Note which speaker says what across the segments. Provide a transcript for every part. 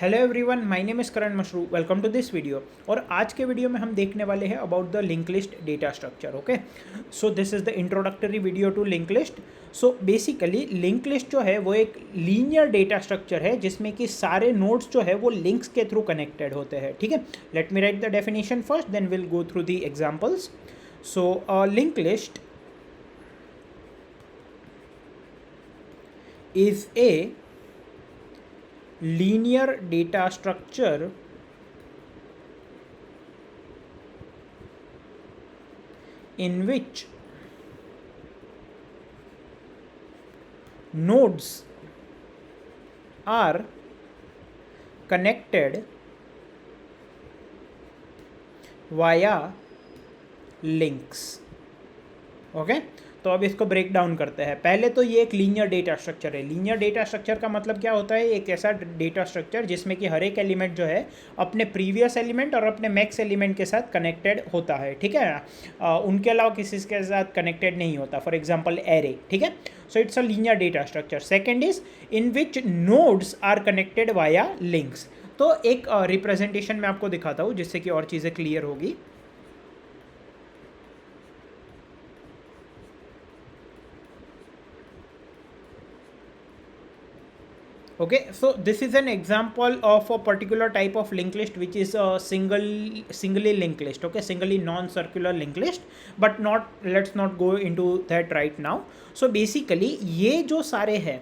Speaker 1: Hello everyone, my name is Karan Mashru. Welcome to this video. और आज के वीडियो में हम देखने वाले हैं about the link list data structure. Okay, so this is the introductory video to link list. So basically link list जो है वो एक लीनियर डेटा स्ट्रक्चर है जिसमें कि सारे नोड्स जो है वो लिंक्स के थ्रू कनेक्टेड होते हैं। ठीक है, let me write the definition first, then will go through the examples. So link list is a linear data structure in which nodes are connected via links. Okay, तो अब इसको break down करते हैं। पहले तो ये एक लीनियर डेटा स्ट्रक्चर है। लीनियर डेटा स्ट्रक्चर का मतलब क्या होता है? एक ऐसा डेटा स्ट्रक्चर जिसमें कि हर एक एलिमेंट जो है अपने प्रीवियस एलिमेंट और अपने मैक्स एलिमेंट के साथ कनेक्टेड होता है। ठीक है, उनके अलावा किसी के साथ कनेक्टेड नहीं होता। For example array. ठीक है, so it's a linear data structure. Second is in which nodes are connected via links. तो एक रिप्रेजेंटेशन मैं आपको दिखाता हूँ जिससे कि और चीज़ें क्लियर होगी। Okay, so this is an example of a particular type of linked list which is a singly linked list. Okay, singly non-circular linked list, but let's not go into that right now. So basically ये जो सारे हैं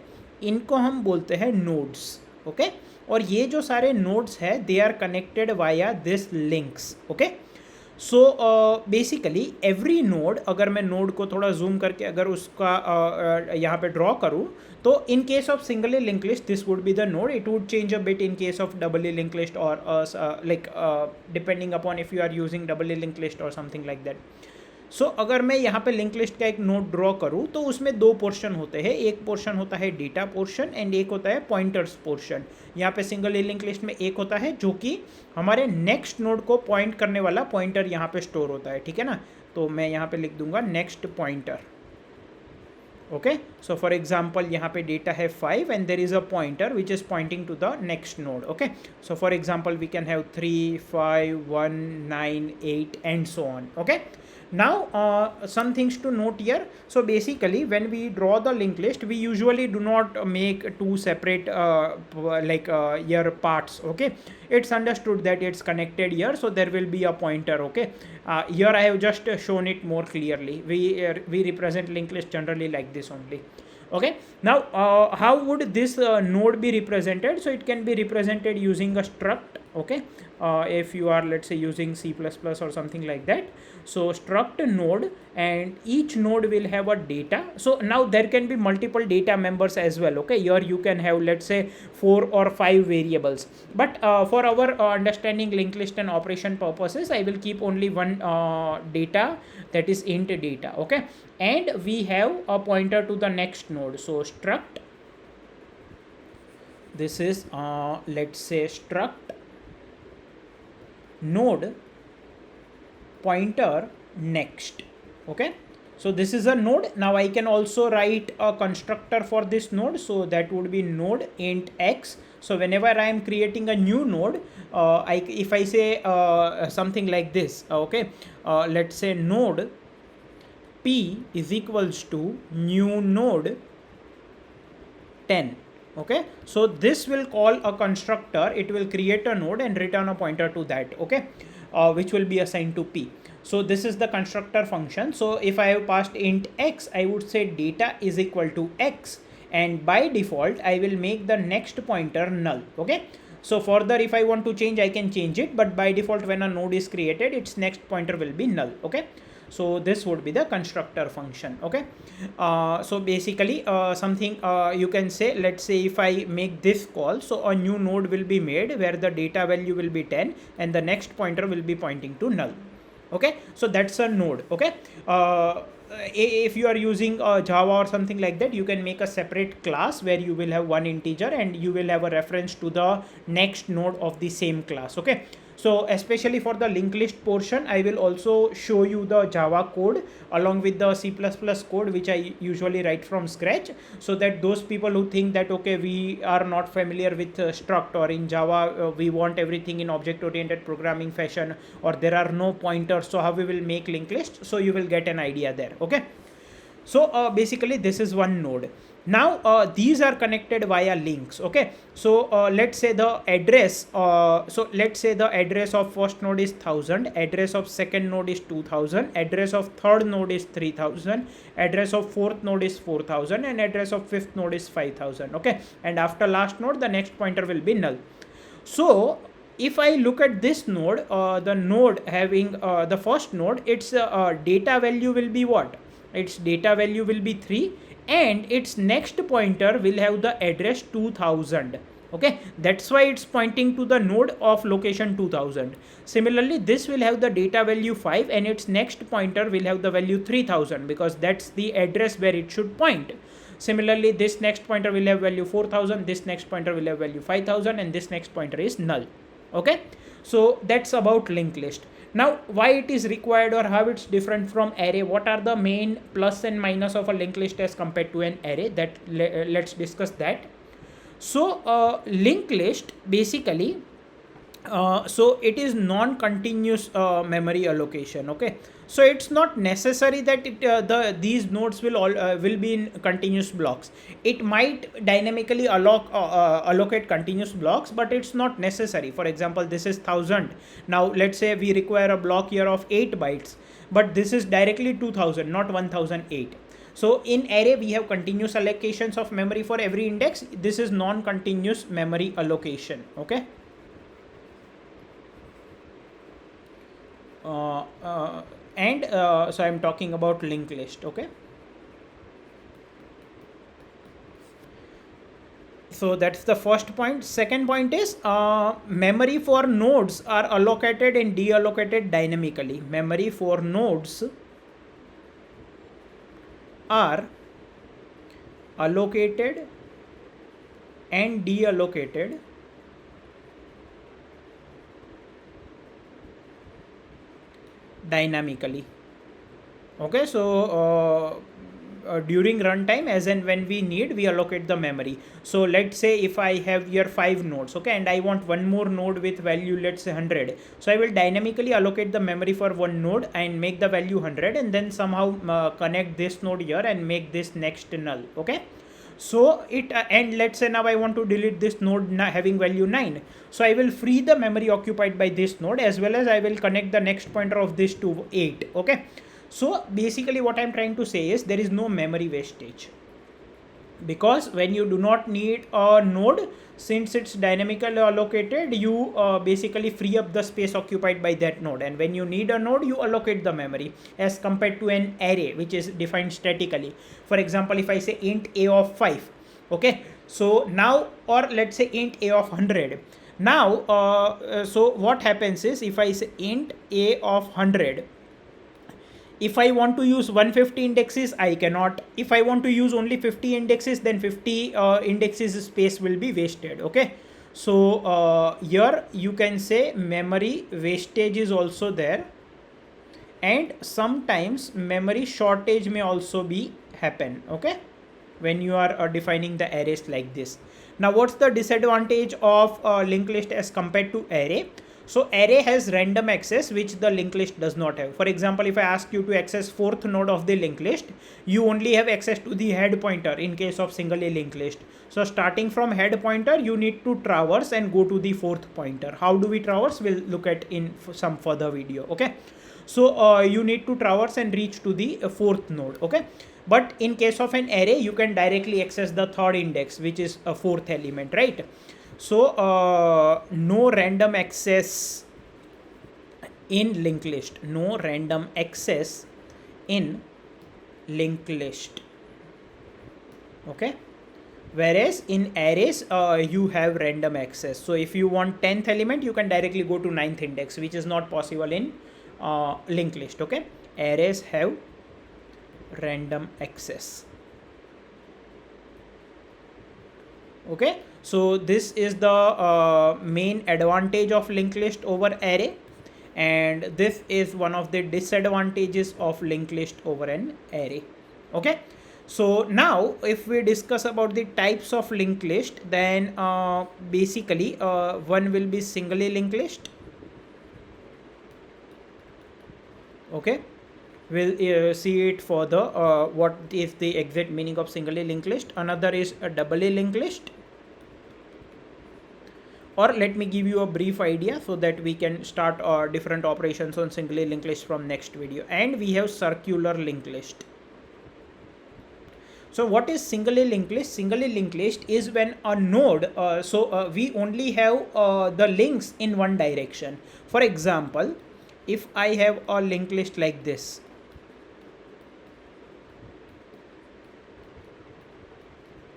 Speaker 1: इनको हम बोलते हैं nodes. Okay, और ये जो सारे nodes हैं they are connected via this links. Okay, so basically every node, अगर मैं नोड को थोड़ा जूम करके अगर उसका यहाँ पे ड्रॉ करूँ तो in case of singly link list this would be the node. It would change a bit in case of doubly link list और like depending upon if you are using doubly link list और something like that. So अगर मैं यहाँ पे link list का एक node draw करूँ तो उसमें दो पोर्शन होते हैं. एक पोर्शन होता है डेटा पोर्शन एंड एक होता है पॉइंटर्स पोर्शन. यहाँ पे सिंगल लिंक लिस्ट में एक होता है जो कि हमारे नेक्स्ट नोड को पॉइंट करने वाला पॉइंटर यहाँ पे स्टोर होता है. ठीक है ना, तो मैं यहाँ पे लिख दूंगा next pointer. Okay, so for example यहाँ पे डेटा है 5 and there is a pointer which is pointing to the next node. Okay, so for example we can have 3, 5, 1, 9, 8 and so on. Okay, now some things to note here. So basically when we draw the linked list we usually do not make two separate here parts. Okay, it's understood that it's connected here, so there will be a pointer. Okay, here I have just shown it more clearly. We represent linked list generally like this only. Okay, now how would this node be represented? So it can be represented using a struct. Okay, if you are, let's say, using C++ or something like that. So struct node, and each node will have a data. So now there can be multiple data members as well. Okay, here you can have, let's say, 4 or 5 variables, but for our understanding linked list and operation purposes I will keep only one data, that is int data. Okay, and we have a pointer to the next node. So struct, this is let's say struct node pointer next. Okay, so this is a node. Now I can also write a constructor for this node, so that would be node int x. So whenever I am creating a new node, if I say something like this, okay, let's say node p is equals to new node 10. Okay, so this will call a constructor. It will create a node and return a pointer to that. Okay, which will be assigned to p. So this is the constructor function. So if I have passed int x, I would say data is equal to x, and by default I will make the next pointer null. Okay, so further if I want to change I can change it, but by default when a node is created its next pointer will be null. Okay, so this would be the constructor function. Okay, so basically something you can say, let's say if I make this call, so a new node will be made where the data value will be 10 and the next pointer will be pointing to null. Okay, so that's a node. Okay, if you are using Java or something like that, you can make a separate class where you will have one integer and you will have a reference to the next node of the same class. Okay, So especially for the linked list portion, I will also show you the Java code along with the C++ code, which I usually write from scratch, so that those people who think that okay, we are not familiar with struct, or in Java we want everything in object oriented programming fashion, or there are no pointers, so how we will make linked list, so you will get an idea there. Okay, so basically this is one node. Now these are connected via links. Okay, so let's say the address, so let's say the address of first node is 1000, address of second node is 2000, address of third node is 3000, address of fourth node is 4000, and address of fifth node is 5000. Okay, and after last node the next pointer will be null. So if I look at this node, the node having the first node, its data value will be what? Its data value will be 3, and its next pointer will have the address 2000. Okay, that's why it's pointing to the node of location 2000. Similarly, this will have the data value 5, and its next pointer will have the value 3000, because that's the address where it should point. Similarly, this next pointer will have value 4000, this next pointer will have value 5000, and this next pointer is null. Okay, so that's about linked list. Now why it is required, or how it's different from array, what are the main plus and minus of a linked list as compared to an array, that let's discuss that. So linked list basically, so it is non-continuous memory allocation. Okay, so it's not necessary that these nodes will be in continuous blocks. It might dynamically allocate continuous blocks, but it's not necessary. For example, this is 1000. Now let's say we require a block here of 8 bytes, but this is directly 2000, not 1008. So in array we have continuous allocations of memory for every index. This is non-continuous memory allocation. Okay. So I'm talking about linked list. Okay, so that's the first point. Second point is memory for nodes are allocated and deallocated dynamically. Memory for nodes are allocated and deallocated dynamically. Okay, so during runtime, as and when we need, we allocate the memory. So let's say if I have here 5 nodes, okay, and I want one more node with value, let's say 100, so I will dynamically allocate the memory for one node and make the value 100, and then somehow connect this node here and make this next null. Okay, so it and let's say now I want to delete this node having value 9, so I will free the memory occupied by this node, as well as I will connect the next pointer of this to 8. Okay, so basically what I'm trying to say is there is no memory wastage, because when you do not need a node, since it's dynamically allocated, you basically free up the space occupied by that node, and when you need a node, you allocate the memory, as compared to an array which is defined statically. For example, if I say int a of 5, okay, so now, or let's say int a of 100. Now so what happens is, if I say int a of 100, if I want to use 150 indexes, I cannot. If I want to use only 50 indexes, then 50 indexes space will be wasted. Okay, so here you can say memory wastage is also there, and sometimes memory shortage may also be happen. Okay, when you are defining the arrays like this. Now what's the disadvantage of linked list as compared to array? So array has random access, which the linked list does not have. For example, if I ask you to access 4th node of the linked list, you only have access to the head pointer in case of singly linked list. So starting from head pointer, you need to traverse and go to the 4th pointer. How do we traverse? We'll look at in some further video. Okay, so you need to traverse and reach to the 4th node. Okay, but in case of an array, you can directly access the 3rd index, which is a 4th element, right? So no random access in linked list. No random access in linked list. Okay, whereas in arrays you have random access. So if you want 10th element, you can directly go to 9th index, which is not possible in linked list. Okay, arrays have random access. Okay, so this is the main advantage of linked list over array, and this is one of the disadvantages of linked list over an array. Okay, so now if we discuss about the types of linked list, then basically one will be singly linked list. Okay, we'll see it further what is the exact meaning of singly linked list. Another is a doubly linked list, or let me give you a brief idea so that we can start different operations on singly linked list from next video. And we have circular linked list. So what is singly linked list? Singly linked list is when a node, we only have the links in one direction. For example, if I have a linked list like this,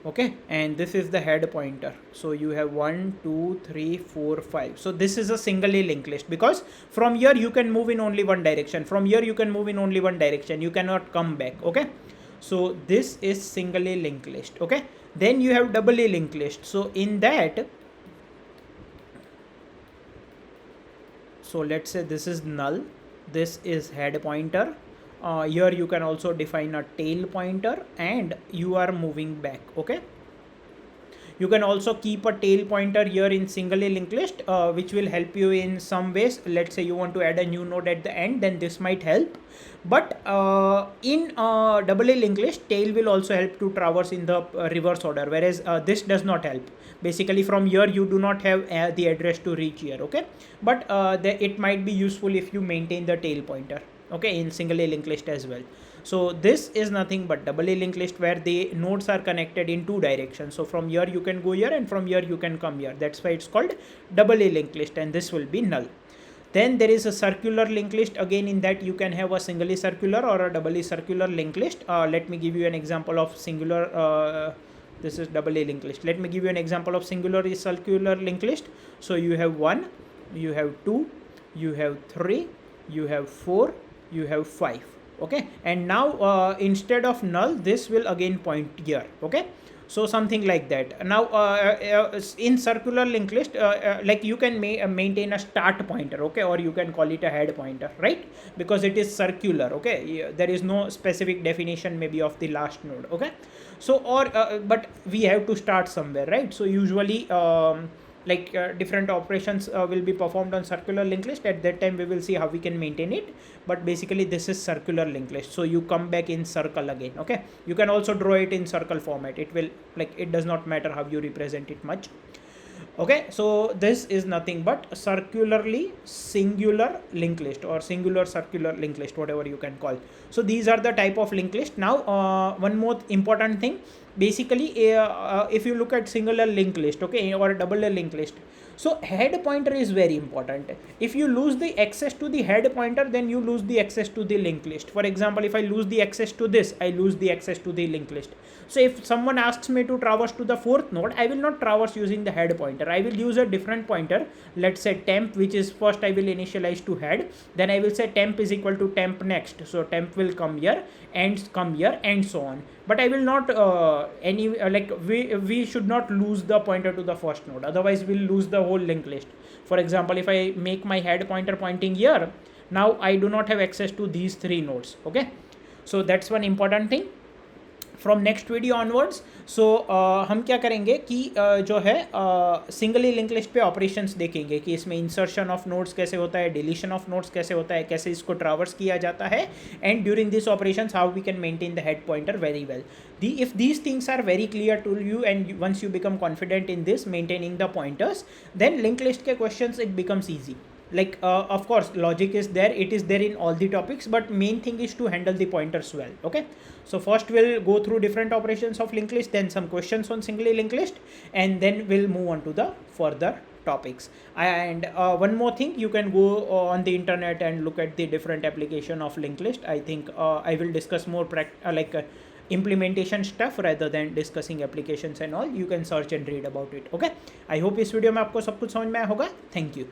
Speaker 1: okay, and this is the head pointer, so you have 1 2 3 4 5. So this is a singly linked list, because from here you can move in only one direction, from here you can move in only one direction, you cannot come back. Okay, so this is singly linked list. Okay, then you have doubly linked list. So in that, so let's say this is null, this is head pointer, here you can also define a tail pointer, and you are moving back. Okay, you can also keep a tail pointer here in singly linked list, which will help you in some ways. Let's say you want to add a new node at the end, then this might help. But in doubly linked list, tail will also help to traverse in the reverse order, whereas this does not help. Basically from here you do not have the address to reach here. Okay, but it might be useful if you maintain the tail pointer, okay, in singly linked list as well. So this is nothing but doubly linked list, where the nodes are connected in two directions. So from here you can go here, and from here you can come here. That's why it's called doubly linked list, and this will be null. Then there is a circular linked list. Again, in that you can have a singly circular or a doubly circular linked list. Let me give you an example of singular. This is doubly linked list. Let me give you an example of singular circular linked list. So you have 1, you have 2, you have 3, you have 4, you have 5. Okay, and now instead of null, this will again point here. Okay, so something like that. Now in circular linked list, like you can maintain a start pointer, okay, or you can call it a head pointer, right, because it is circular. Okay, there is no specific definition maybe of the last node. Okay, so or but we have to start somewhere, right? So usually different operations will be performed on circular linked list. At that time we will see how we can maintain it, but basically this is circular linked list. So you come back in circle again. Okay, you can also draw it in circle format. It will, like, it does not matter how you represent it much. Okay, so this is nothing but circularly singular linked list, or singular circular linked list, whatever you can call. So these are the type of linked list. Now one more important thing, basically if you look at singular linked list, okay, or double linked list, so head pointer is very important. If you lose the access to the head pointer, then you lose the access to the linked list. For example, if I lose the access to this, I lose the access to the linked list. So if someone asks me to traverse to the fourth node, I will not traverse using the head pointer. I will use a different pointer. Let's say temp, which is first I will initialize to head, then I will say temp is equal to temp next. So temp will come here, and come here, and so on. But I will not we should not lose the pointer to the first node, otherwise we'll lose the whole linked list. For example, if I make my head pointer pointing here, now I do not have access to these three nodes. Okay, so that's one important thing. From next video onwards, so हम क्या करेंगे कि जो है singly link list पे operations देखेंगे कि इसमें इंसर्शन ऑफ नोड्स कैसे होता है, डिलीशन ऑफ नोड्स कैसे होता है, कैसे इसको ट्रावर्स किया जाता है, and during this operations how we can maintain the head pointer very well. If these things are very clear to you, and once you become confident in this maintaining the pointers, then linked list के questions it becomes easy. Like of course logic is there, it is there in all the topics, but main thing is to handle the pointers well. Okay, so first we'll go through different operations of linked list, then some questions on singly linked list, and then we'll move on to the further topics. And one more thing, you can go on the internet and look at the different application of linked list. I think I will discuss more implementation stuff rather than discussing applications and all. You can search and read about it. Okay, I hope इस video में आपको सब कुछ समझ में आया होगा. Thank you.